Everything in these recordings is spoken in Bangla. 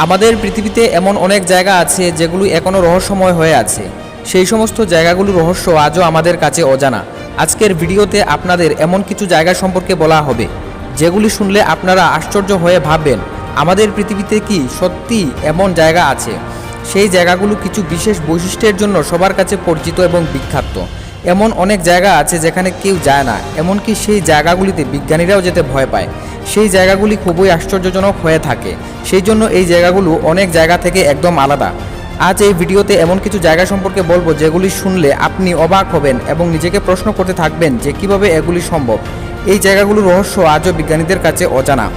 আমাদের পৃথিবীতে এমন অনেক জায়গা আছে যেগুলো এখনও রহস্যময় হয়ে আছে। সেই সমস্ত জায়গাগুলোর রহস্য আজও আমাদের কাছে অজানা। আজকের ভিডিওতে আপনাদের এমন কিছু জায়গা সম্পর্কে বলা হবে যেগুলি শুনলে আপনারা আশ্চর্য হয়ে ভাববেন, আমাদের পৃথিবীতে কি সত্যি এমন জায়গা আছে। সেই জায়গাগুলো কিছু বিশেষ বৈশিষ্ট্যের জন্য সবার কাছে পরিচিত এবং বিখ্যাত। এমন অনেক জায়গা আছে যেখানে কেউ যায় না, এমনকি সেই জায়গাগুলিতে বিজ্ঞানীরাও যেতে ভয় পায়। সেই জায়গাগুলি খুবই আশ্চর্যজনক হয়ে থাকে, সেই জন্য এই জায়গাগুলো অনেক জায়গা থেকে একদম আলাদা। আজ এই ভিডিওতে এমন কিছু জায়গা সম্পর্কে বলবো যেগুলি শুনলে আপনি অবাক হবেন এবং নিজেকে প্রশ্ন করতে থাকবেন যে কিভাবে এগুলি সম্ভব। এই জায়গাগুলোর রহস্য আজও বিজ্ঞানীদের কাছে অজানা।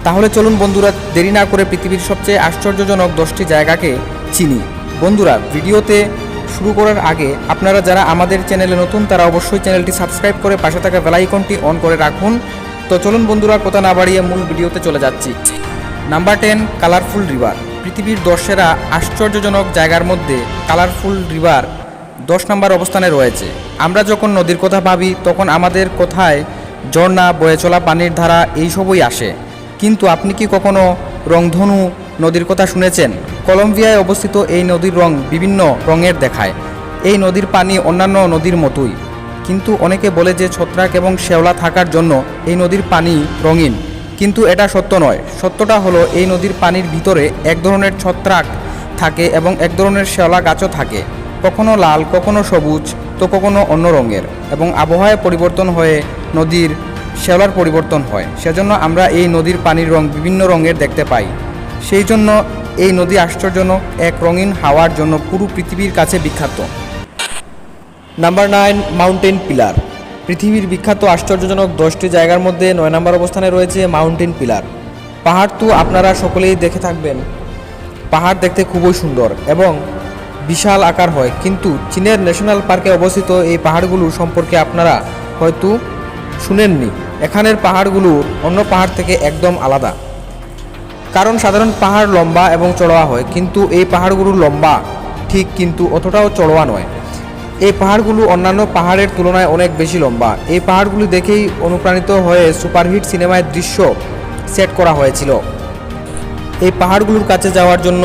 তাহলে চলুন বন্ধুরা, দেরি না করে পৃথিবীর সবচেয়ে আশ্চর্যজনক 10টি জায়গাকে চিনি। বন্ধুরা, ভিডিওতে শুরু করার আগে আপনারা যারা আমাদের চ্যানেলে নতুন তারা অবশ্যই চ্যানেলটি সাবস্ক্রাইব করে পাশে থাকা বেল আইকনটি অন করে রাখুন। তো চলুন বন্ধুরা, কথা না বাড়িয়ে মূল ভিডিওতে চলে যাচ্ছি। Number 10, colourful river. পৃথিবীর 10 সেরা আশ্চর্যজনক জায়গার মধ্যে কালারফুল রিভার 10 নম্বর অবস্থানে রয়েছে। আমরা যখন নদীর কথা ভাবি তখন আমাদের কথায় ঝর্ণা, বয়ে চলা পানির ধারা এইসবই আসে। কিন্তু আপনি কি কখনো রংধনু নদীর কথা শুনেছেন? কলম্বিয়ায় অবস্থিত এই নদীর রং বিভিন্ন রঙের দেখায়। এই নদীর পানি অন্যান্য নদীর মতোই, কিন্তু অনেকে বলে যে ছত্রাক এবং শ্যাওলা থাকার জন্য এই নদীর পানি রঙিন, কিন্তু এটা সত্য নয়। সত্যটা হলো এই নদীর পানির ভিতরে এক ধরনের ছত্রাক থাকে এবং এক ধরনের শ্যাওলা গাছও থাকে, কখনো লাল, কখনো সবুজ, তো কখনো অন্য রঙের। এবং আবহাওয়ায় পরিবর্তন হয়ে নদীর শ্যাওলার পরিবর্তন হয়, সেজন্য আমরা এই নদীর পানির রং বিভিন্ন রঙের দেখতে পাই। সেই জন্য এই নদী আশ্চর্যজনক এক রঙিন হাওয়ার জন্য পুরো পৃথিবীর কাছে বিখ্যাত। Number 9, mountain pillar. পৃথিবীর বিখ্যাত আশ্চর্যজনক 10টি জায়গার মধ্যে 9 নম্বর অবস্থানে রয়েছে মাউন্টেন পিলার। পাহাড় তো আপনারা সকলেই দেখে থাকবেন। পাহাড় দেখতে খুবই সুন্দর এবং বিশাল আকার হয়, কিন্তু চীনের ন্যাশনাল পার্কে অবস্থিত এই পাহাড়গুলো সম্পর্কে আপনারা হয়তো শুনেননি। এখানের পাহাড়গুলো অন্য পাহাড় থেকে একদম আলাদা, কারণ সাধারণ পাহাড় লম্বা এবং চড়োয়া হয়, কিন্তু এই পাহাড়গুলো লম্বা ঠিক, কিন্তু অতটাও চড়োয়া নয়। এই পাহাড়গুলো অন্যান্য পাহাড়ের তুলনায় অনেক বেশি লম্বা। এই পাহাড়গুলি দেখেই অনুপ্রাণিত হয়ে সুপারহিট সিনেমায় দৃশ্য সেট করা হয়েছিল। এই পাহাড়গুলোর কাছে যাওয়ার জন্য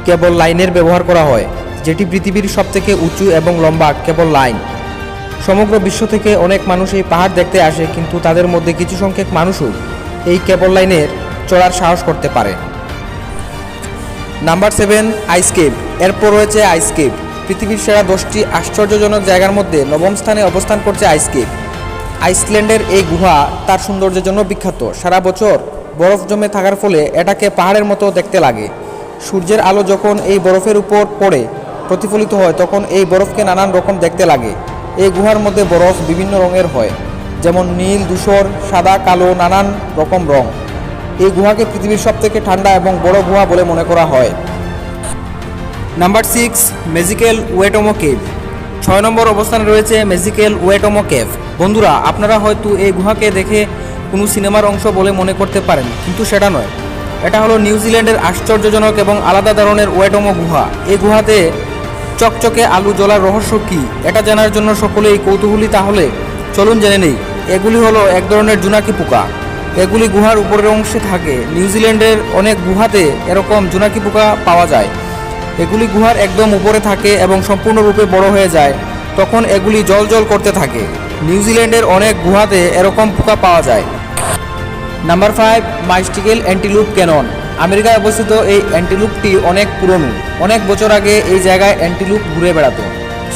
কেবল লাইনের ব্যবহার করা হয়, যেটি পৃথিবীর সবথেকে উঁচু এবং লম্বা কেবল লাইন। সমগ্র বিশ্ব থেকে অনেক মানুষ এই পাহাড় দেখতে আসে, কিন্তু তাদের মধ্যে কিছু সংখ্যক মানুষই এই কেবল লাইনের চড়ার সাহস করতে পারে। নাম্বার 7, আইস কেভ। এরপর রয়েছে আইস কেভ। পৃথিবীর সেরা 10টি আশ্চর্যজনক জায়গার মধ্যে 9ম স্থানে অবস্থান করছে আইস কেভ। আইসল্যান্ডের এই গুহা তার সৌন্দর্যের জন্য বিখ্যাত। সারা বছর বরফ জমে থাকার ফলে এটাকে পাহাড়ের মতো দেখতে লাগে। সূর্যের আলো যখন এই বরফের উপর পড়ে প্রতিফলিত হয় তখন এই বরফকে নানান রকম দেখতে লাগে। এই গুহার মধ্যে বরফ বিভিন্ন রঙের হয়, যেমন নীল, ধূসর, সাদা, কালো, নানান রকম রং। এই গুহাকে পৃথিবীর সবথেকে ঠান্ডা এবং বড় গুহা বলে মনে করা হয়। Number 6, magical Waitomo cave. 6 নম্বর অবস্থানে রয়েছে ম্যাজিক্যাল ওয়েটমো কেভ। বন্ধুরা, আপনারা হয়তো এই গুহাকে দেখে কোনো সিনেমার অংশ বলে মনে করতে পারেন, কিন্তু সেটা নয়। এটা হলো নিউজিল্যান্ডের আশ্চর্যজনক এবং আলাদা ধরনের ওয়েটমো গুহা। এই গুহাতে চকচকে আলো জ্বলার রহস্য কী, এটা জানার জন্য সকলেই কৌতূহলী। তাহলে চলুন জেনে নেই। এগুলি হলো এক ধরনের জোনাকি পোকা। এগুলি গুহার উপরের অংশে থাকে। নিউজিল্যান্ডের অনেক গুহাতে এরকম জোনাকি পোকা পাওয়া যায়। এগুলি গুহার একদম উপরে থাকে এবং সম্পূর্ণরূপে বড় হয়ে যায়, তখন এগুলি জ্বলজ্বল করতে থাকে। নিউজিল্যান্ডের অনেক গুহাতে এরকম পোকা পাওয়া যায়। Number 5, mystical Antelope Canyon. আমেরিকায় অবস্থিত এই অ্যান্টিলুপটি অনেক পুরনো। অনেক বছর আগে এই জায়গায় অ্যান্টিলুপ ঘুরে বেড়াতো,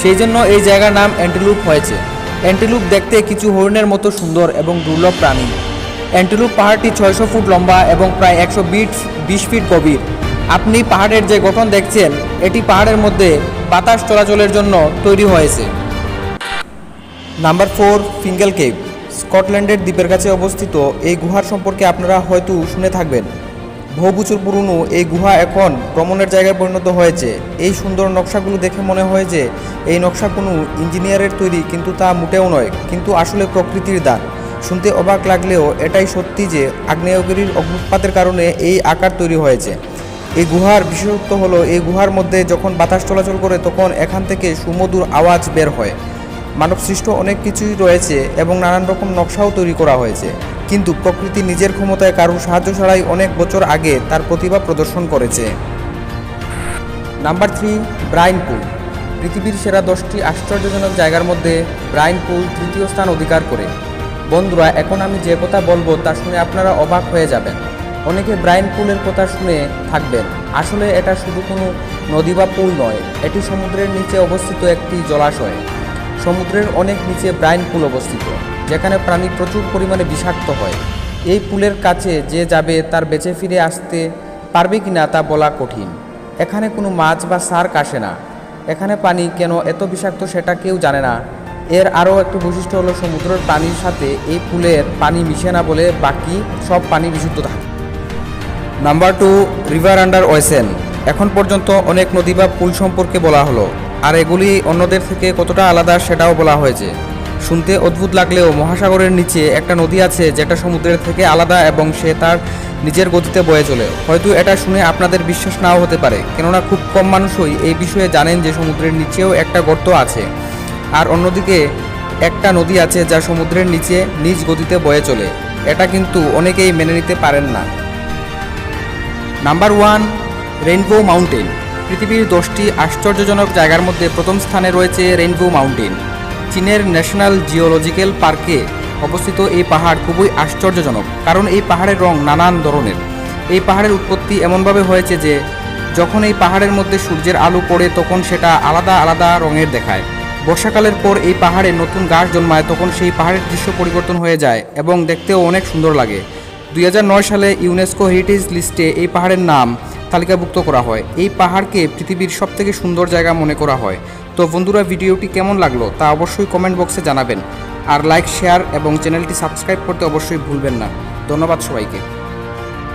সেই জন্য এই জায়গার নাম অ্যান্টিলুপ হয়েছে। অ্যান্টিলুপ দেখতে কিছু হরিণের মতো সুন্দর এবং দুর্লভ প্রাণী। অ্যান্টিলুপ পাহাড়টি 600 ফুট লম্বা এবং প্রায় 120 ফিট গভীর। আপনি পাহাড়ের যে গঠন দেখছেন, এটি পাহাড়ের মধ্যে বাতাস চলাচলের জন্য তৈরি হয়েছে। Number 4, Fingal cave. স্কটল্যান্ডের দ্বীপের কাছে অবস্থিত এই গুহার সম্পর্কে আপনারা হয়তো শুনে থাকবেন। বহু বছর পুরনো এই গুহা এখন ভ্রমণের জায়গায় পরিণত হয়েছে। এই সুন্দর নকশাগুলো দেখে মনে হয় যে এই নকশা কোনো ইঞ্জিনিয়ারের তৈরি, কিন্তু তা মোটেও নয়, কিন্তু আসলে প্রকৃতির দান। শুনতে অবাক লাগলেও এটাই সত্যি যে আগ্নেয়গিরির অগ্নুৎপাতের কারণে এই আকার তৈরি হয়েছে। এই গুহার বিশেষত্ব হলো এই গুহার মধ্যে যখন বাতাস চলাচল করে তখন এখান থেকে সুমধুর আওয়াজ বের হয়। মানবসৃষ্ট অনেক কিছুই রয়েছে এবং নানান রকম নকশাও তৈরি করা হয়েছে। কিন্তু প্রকৃতি নিজের ক্ষমতায় কারোর সাহায্য ছাড়াই অনেক বছর আগে তার প্রতিভা প্রদর্শন করেছে। নাম্বার 3, ব্রাইন পুল। পৃথিবীর সেরা 10টি আশ্চর্যজনক জায়গার মধ্যে ব্রাইন পুল তৃতীয় স্থান অধিকার করে। বন্ধুরা, এখন আমি যে কথা বলবো তা শুনে আপনারা অবাক হয়ে যাবেন। অনেকে ব্রাইন পুলের কথা শুনে থাকবেন, আসলে এটা শুধু কোনো নদী বা পুল নয়, এটি সমুদ্রের নিচে অবস্থিত একটি জলাশয়। সমুদ্রের অনেক নিচে ব্রাইন পুল অবস্থিত, যেখানে প্রাণী প্রচুর পরিমাণে বিষাক্ত হয়। এই পুলের কাছে যে যাবে তার বেঁচে ফিরে আসতে পারবে কিনা তা বলা কঠিন। এখানে কোনো মাছ বা শার্ক আসে না। এখানে পানি কেন এত বিষাক্ত সেটা কেউ জানে না। এর আরও একটি বৈশিষ্ট্য হলো সমুদ্রের পানির সাথে এই পুলের পানি মিশে না বলে বাকি সব পানি বিশুদ্ধ থাকে। নাম্বার 2, রিভার আন্ডার ওয়েসেন। এখন পর্যন্ত অনেক নদী বা পুল সম্পর্কে বলা হলো, আর এগুলি অন্যদের থেকে কতটা আলাদা সেটাও বলা হয়েছে। শুনতে অদ্ভুত লাগলেও মহাসাগরের নিচে একটা নদী আছে যেটা সমুদ্রের থেকে আলাদা এবং সে তার নিজের গতিতে বয়ে চলে। হয়তো এটা শুনে আপনাদের বিশ্বাস নাও হতে পারে, কেননা খুব কম মানুষই এই বিষয়ে জানেন যে সমুদ্রের নিচেও একটা গর্ত আছে, আর অন্যদিকে একটা নদী আছে যা সমুদ্রের নিচে নিজ গতিতে বয়ে চলে। এটা কিন্তু অনেকেই মেনে নিতে পারেন না। Number 1, rainbow mountain. পৃথিবীর 10টি আশ্চর্যজনক জায়গার মধ্যে প্রথম স্থানে রয়েছে রেইনবো মাউন্টেন। চীনের ন্যাশনাল জিওলজিক্যাল পার্কে অবস্থিত এই পাহাড় খুবই আশ্চর্যজনক, কারণ এই পাহাড়ের রং নানান ধরনের। এই পাহাড়ের উৎপত্তি এমনভাবে হয়েছে যে যখন এই পাহাড়ের মধ্যে সূর্যের আলো পড়ে তখন সেটা আলাদা আলাদা রঙের দেখায়। বর্ষাকালের পর এই পাহাড়ে নতুন গাছ জন্মায়, তখন সেই পাহাড়ের দৃশ্য পরিবর্তন হয়ে যায় এবং দেখতেও অনেক সুন্দর লাগে। 2009 সালে ইউনেস্কো হেরিটেজ লিস্টে এই পাহাড়ের নাম তালিকাভুক্ত করা হয়। এই পাহাড়কে পৃথিবীর সবথেকে সুন্দর জায়গা মনে করা হয়। তো বন্ধুরা, ভিডিওটি কেমন লাগলো তা অবশ্যই কমেন্ট বক্সে জানাবেন, আর লাইক, শেয়ার এবং চ্যানেলটি সাবস্ক্রাইব করতে অবশ্যই ভুলবেন না। ধন্যবাদ সবাইকে।